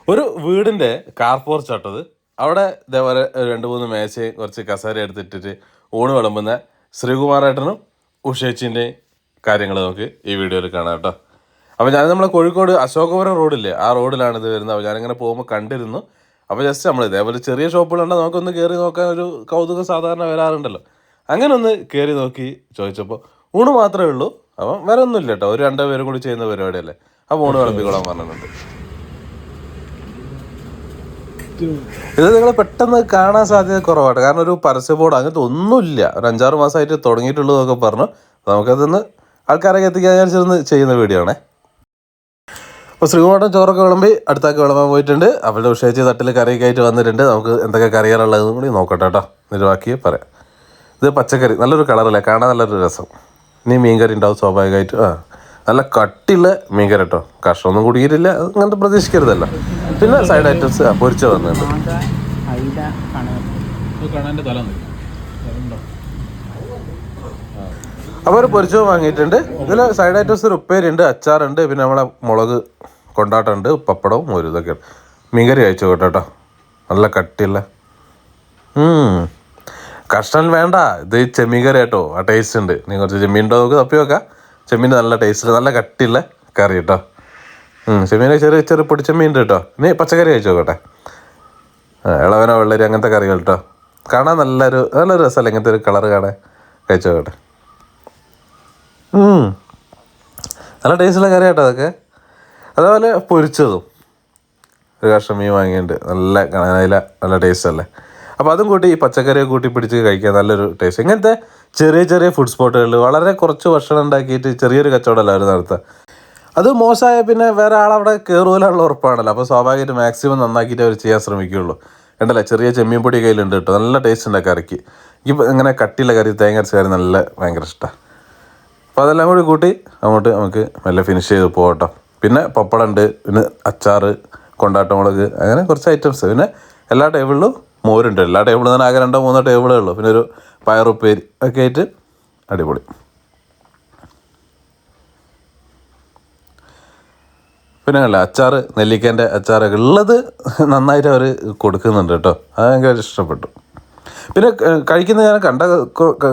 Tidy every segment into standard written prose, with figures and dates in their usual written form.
ഒരു വീടിൻ്റെ കാർ പോർച്ചാട്ടത്. അവിടെ ഇതേപോലെ 2-3 മേശയും കുറച്ച് കസേര എടുത്തിട്ടിട്ട് ഊണ് വിളമ്പുന്ന ശ്രീകുമാരേട്ടനും ഉഷേച്ചിൻ്റെയും കാര്യങ്ങൾ നമുക്ക് ഈ വീഡിയോയിൽ കാണാം കേട്ടോ. അപ്പോൾ ഞാൻ നമ്മളെ കോഴിക്കോട് അശോകപുരം റോഡില്ലേ, ആ റോഡിലാണ് ഇത് വരുന്നത്. അപ്പോൾ ഞാനിങ്ങനെ പോകുമ്പോൾ കണ്ടിരുന്നു. അപ്പോൾ ജസ്റ്റ് നമ്മൾ ഇതേപോലെ ചെറിയ ഷോപ്പുകളുണ്ടെങ്കിൽ നമുക്കൊന്ന് കയറി നോക്കാൻ ഒരു കൗതുകം സാധാരണ വരാറുണ്ടല്ലോ. അങ്ങനെ ഒന്ന് കയറി നോക്കി ചോദിച്ചപ്പോൾ ഊണ് മാത്രമേ ഉള്ളൂ, അപ്പം വേറെ ഒന്നുമില്ല കേട്ടോ. ഒരു 2 പേരും കൂടി ചെയ്യുന്ന പരിപാടിയല്ലേ. അപ്പോൾ ഊണ് വിളമ്പിക്കോളാൻ പറഞ്ഞിട്ടുണ്ട്. ഇത് നിങ്ങൾ പെട്ടെന്ന് കാണാൻ സാധ്യത കുറവാണ്, കാരണം ഒരു പരസ്യ ബോർഡ് അങ്ങനത്തെ ഒന്നുമില്ല. ഒരു 5-6 മാസമായിട്ട് തുടങ്ങിയിട്ടുള്ളൂ എന്നൊക്കെ പറഞ്ഞു. നമുക്കതൊന്ന് ആൾക്കാരൊക്കെ എത്തിക്കാൻ വിചാരിച്ചിരുന്ന് ചെയ്യുന്ന വീഡിയോ ആണേ. അപ്പോൾ ശ്രീകുമാരൻ ചോറൊക്കെ വിളമ്പി അടുത്തൊക്കെ വിളമ്പാൻ പോയിട്ടുണ്ട്. അവരുടെ ഉഷേച്ചി തട്ടിൽ കറിയൊക്കെ ആയിട്ട് വന്നിട്ടുണ്ട്. നമുക്ക് എന്തൊക്കെ കറികളുള്ളതെന്നും കൂടി നോക്കട്ടെ കേട്ടോ, എന്നിട്ട് ബാക്കി പറയാം. ഇത് പച്ചക്കറി, നല്ലൊരു കളറല്ലേ, കാണാൻ നല്ലൊരു രസം. ഇനി മീൻകറി ഉണ്ടാവും സ്വാഭാവികമായിട്ട്. നല്ല കട്ടിയുള്ള മീൻകറി കേട്ടോ, കഷ്ണമൊന്നും കുടിക്കിട്ടില്ല, അങ്ങനത്തെ പ്രതീക്ഷിക്കരുതല്ലോ. പിന്നെ സൈഡ് ഐറ്റംസ് പൊരിച്ച വന്നിട്ടുണ്ട്. അപ്പോൾ ഒരു പൊരിച്ചത് വാങ്ങിയിട്ടുണ്ട്. ഇതിൽ സൈഡ് ഐറ്റംസ് ഒരു ഉപ്പേരിയുണ്ട്, അച്ചാറുണ്ട്, പിന്നെ നമ്മളെ മുളക് കൊണ്ടാട്ടമുണ്ട്, പപ്പടവും ഒരു ഇതൊക്കെയാണ്. മീൻകറി കഴിച്ചു കേട്ടോ, നല്ല കട്ടിയുള്ള. കഷ്ണം വേണ്ട, ഇത് ചെമ്മീൻ കറി കേട്ടോ, ആ ടേസ്റ്റ് ഉണ്ട്. നീ കുറച്ച് ചെമ്മീൻ ഉണ്ടോ നമുക്ക് തപ്പി വെക്കാം. ചെമ്മീൻ നല്ല ടേസ്റ്റ്, നല്ല കട്ടിയുള്ള കറി കേട്ടോ. ചെമ്മീനെ ചെറിയ പൊടിച്ചെമ്മീൻ ഉണ്ട് കേട്ടോ. ഇനി പച്ചക്കറി കഴിച്ചു നോക്കട്ടെ. ഇളവനോ വെള്ളരി അങ്ങനത്തെ കറികൾ കേട്ടോ. കാണാൻ നല്ലൊരു രസമല്ലേ ഇങ്ങനത്തെ ഒരു കളറ് കാണാൻ. കഴിച്ചു നോക്കട്ടെ. നല്ല ടേസ്റ്റുള്ള കറി കേട്ടോ അതൊക്കെ. അതേപോലെ പൊരിച്ചതും ഒരു കഷ്ണം മീൻ വാങ്ങിയിട്ടുണ്ട്. നല്ല ടേസ്റ്റ് അല്ലേ. അപ്പോൾ അതും കൂട്ടി ഈ പച്ചക്കറിയൊക്കെ കൂട്ടി പിടിച്ച് കഴിക്കാൻ നല്ലൊരു ടേസ്റ്റ്. ഇങ്ങനത്തെ ചെറിയ ഫുഡ് സ്പോട്ടുകളിൽ വളരെ കുറച്ച് ഭക്ഷണം ഉണ്ടാക്കിയിട്ട് ചെറിയൊരു കച്ചവടമല്ല അവർ നടത്തുക. അത് മോശമായ പിന്നെ വേറെ ആളവിടെ കയറുപോലുള്ള ഉറപ്പാണല്ലോ. അപ്പോൾ സ്വാഭാവികമായിട്ട് മാക്സിമം നന്നാക്കിയിട്ട് അവർ ചെയ്യാൻ ശ്രമിക്കുകയുള്ളൂ. ഉണ്ടല്ലേ, ചെറിയ ചെമ്മീൻ പൊടി കയ്യിലുണ്ട് കേട്ടോ, നല്ല ടേസ്റ്റ് ഉണ്ട് കറിക്ക്. എനിക്ക് ഇങ്ങനെ കട്ടിയുള്ള കറി, തേങ്ങ അരച്ച കറി ഭയങ്കര ഇഷ്ടമാണ്. അപ്പോൾ അതെല്ലാം കൂടി കൂട്ടി അങ്ങോട്ട് നമുക്ക് നല്ല ഫിനിഷ് ചെയ്ത് പോകട്ടോ. പിന്നെ പപ്പടം ഉണ്ട്, പിന്നെ അച്ചാറ്, കൊണ്ടാട്ട മുളക്, അങ്ങനെ കുറച്ച് ഐറ്റംസ്. പിന്നെ എല്ലാ ടേബിളിലും മോരുണ്ട്. എല്ലാ ടേബിളിൽ തന്നെ ആകെ 2-3 ടേബിളേ ഉള്ളൂ. പിന്നെ ഒരു പയറുപ്പേരി ഒക്കെ ആയിട്ട് അടിപൊളി. പിന്നെ അല്ല അച്ചാറ്, നെല്ലിക്കേൻ്റെ അച്ചാറൊക്കെ ഉള്ളത് നന്നായിട്ട് അവർ കൊടുക്കുന്നുണ്ട് കേട്ടോ. അത് ഭയങ്കര ഇഷ്ടപ്പെട്ടു. പിന്നെ കഴിക്കുന്നത് ഞാൻ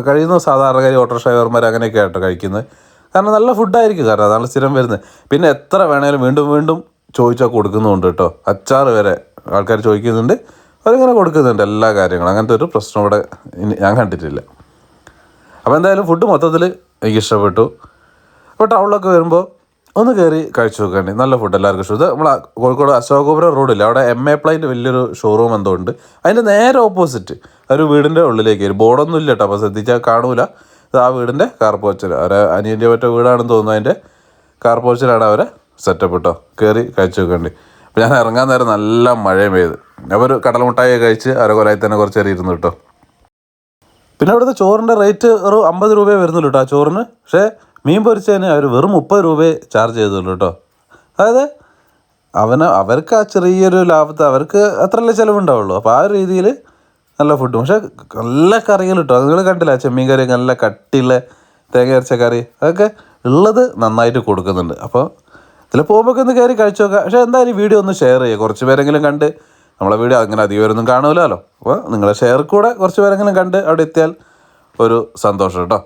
കഴിയുന്ന സാധാരണക്കാരി ഓട്ടോ ഡ്രൈവർമാർ അങ്ങനെയൊക്കെ ആട്ടോ കഴിക്കുന്നത്. കാരണം നല്ല ഫുഡായിരിക്കും, കാരണം അതാണ് സ്ഥിരം വരുന്നത്. പിന്നെ എത്ര വേണേലും വീണ്ടും ചോദിച്ചാൽ കൊടുക്കുന്നുണ്ട് കേട്ടോ. അച്ചാറ് വരെ ആൾക്കാർ ചോദിക്കുന്നുണ്ട്, അവരിങ്ങനെ കൊടുക്കുന്നുണ്ട് എല്ലാ കാര്യങ്ങളും. അങ്ങനത്തെ ഒരു പ്രശ്നം ഇവിടെ ഞാൻ കണ്ടിട്ടില്ല. അപ്പോൾ എന്തായാലും ഫുഡ് മൊത്തത്തിൽ എനിക്ക് ഇഷ്ടപ്പെട്ടു. അപ്പോൾ ടൗണിലൊക്കെ വരുമ്പോൾ ഒന്ന് കയറി കഴിച്ചു നോക്കേണ്ടി, നല്ല ഫുഡ് എല്ലാവർക്കും ഇഷ്ടം. ഇത് നമ്മളെ കോഴിക്കോട് അശോകപുരം റോഡില്ല, അവിടെ MA പ്ലൈൻ്റെ വലിയൊരു ഷോറൂം എന്തോ ഉണ്ട്. അതിൻ്റെ നേരെ ഓപ്പോസിറ്റ് ഒരു വീടിൻ്റെ ഉള്ളിലേക്ക് ഒരു ബോർഡൊന്നും ഇല്ല കേട്ടോ, അപ്പോൾ ശ്രദ്ധിച്ചാൽ കാണൂല. ഇത് ആ വീടിൻ്റെ കാർ പോർച്ചിൽ, അവരെ അനിയൻ്റെ മറ്റേ വീടാണെന്ന് തോന്നുന്നു, അതിൻ്റെ കാർ പോർച്ചിലാണ് അവരെ സെറ്റപ്പ് കേട്ടോ. കയറി കഴിച്ചു നോക്കേണ്ടി. അപ്പോൾ ഞാൻ ഇറങ്ങാൻ നേരം നല്ല മഴയും പെയ്ത്. അവർ കടൽമുട്ടായി കഴിച്ച് അവരെ കൊലായി തന്നെ കുറച്ച് നേരം ഇരുന്നു കേട്ടോ. പിന്നെ അവിടുത്തെ ചോറിൻ്റെ റേറ്റ് ഒരു 50 രൂപയെ വരുന്നുള്ളൂ കേട്ടോ ആ ചോറിന്. പക്ഷേ മീൻ പൊരിച്ചതിന് അവർ വെറും 30 രൂപയെ ചാർജ് ചെയ്തുള്ളൂ കേട്ടോ. അതായത് അവർക്ക് ആ ചെറിയൊരു ലാഭത്തെ അവർക്ക് അത്രയല്ലേ ചിലവുണ്ടാവുള്ളൂ. അപ്പോൾ ആ ഒരു രീതിയിൽ നല്ല ഫുഡും, പക്ഷേ നല്ല കറികൾ കിട്ടും. അത് നിങ്ങൾ കണ്ടില്ല, ചെമ്മീൻ കറി, നല്ല കട്ടിയുള്ള തേങ്ങ അരച്ച കറി, അതൊക്കെ ഉള്ളത് നന്നായിട്ട് കൊടുക്കുന്നുണ്ട്. അപ്പോൾ ഇതിൽ പോകുമ്പോൾ ഒന്ന് കയറി കഴിച്ചു നോക്കാം. പക്ഷേ എന്തായാലും വീഡിയോ ഒന്ന് ഷെയർ ചെയ്യുക, കുറച്ച് പേരെങ്കിലും കണ്ട്. നമ്മളെ വീഡിയോ അങ്ങനെ അധികം പേരൊന്നും കാണൂലല്ലോ, അപ്പോൾ നിങ്ങളെ ഷെയർ കൂടെ കുറച്ച് പേരെങ്കിലും കണ്ട് അവിടെ എത്തിയാൽ ഒരു സന്തോഷം കേട്ടോ.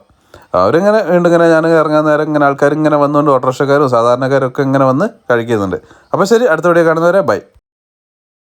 അവരിങ്ങനെ വീണ്ടും ഞാൻ ഇറങ്ങാൻ നേരം ഇങ്ങനെ ആൾക്കാർ ഇങ്ങനെ വന്നുകൊണ്ട് ഓട്ടോറിക്ഷക്കാരും സാധാരണക്കാരും ഒക്കെ ഇങ്ങനെ വന്ന് കഴിക്കുന്നുണ്ട്. അപ്പോൾ ശരി, അടുത്ത വീഡിയോ കാണുന്നവരെ ബൈ.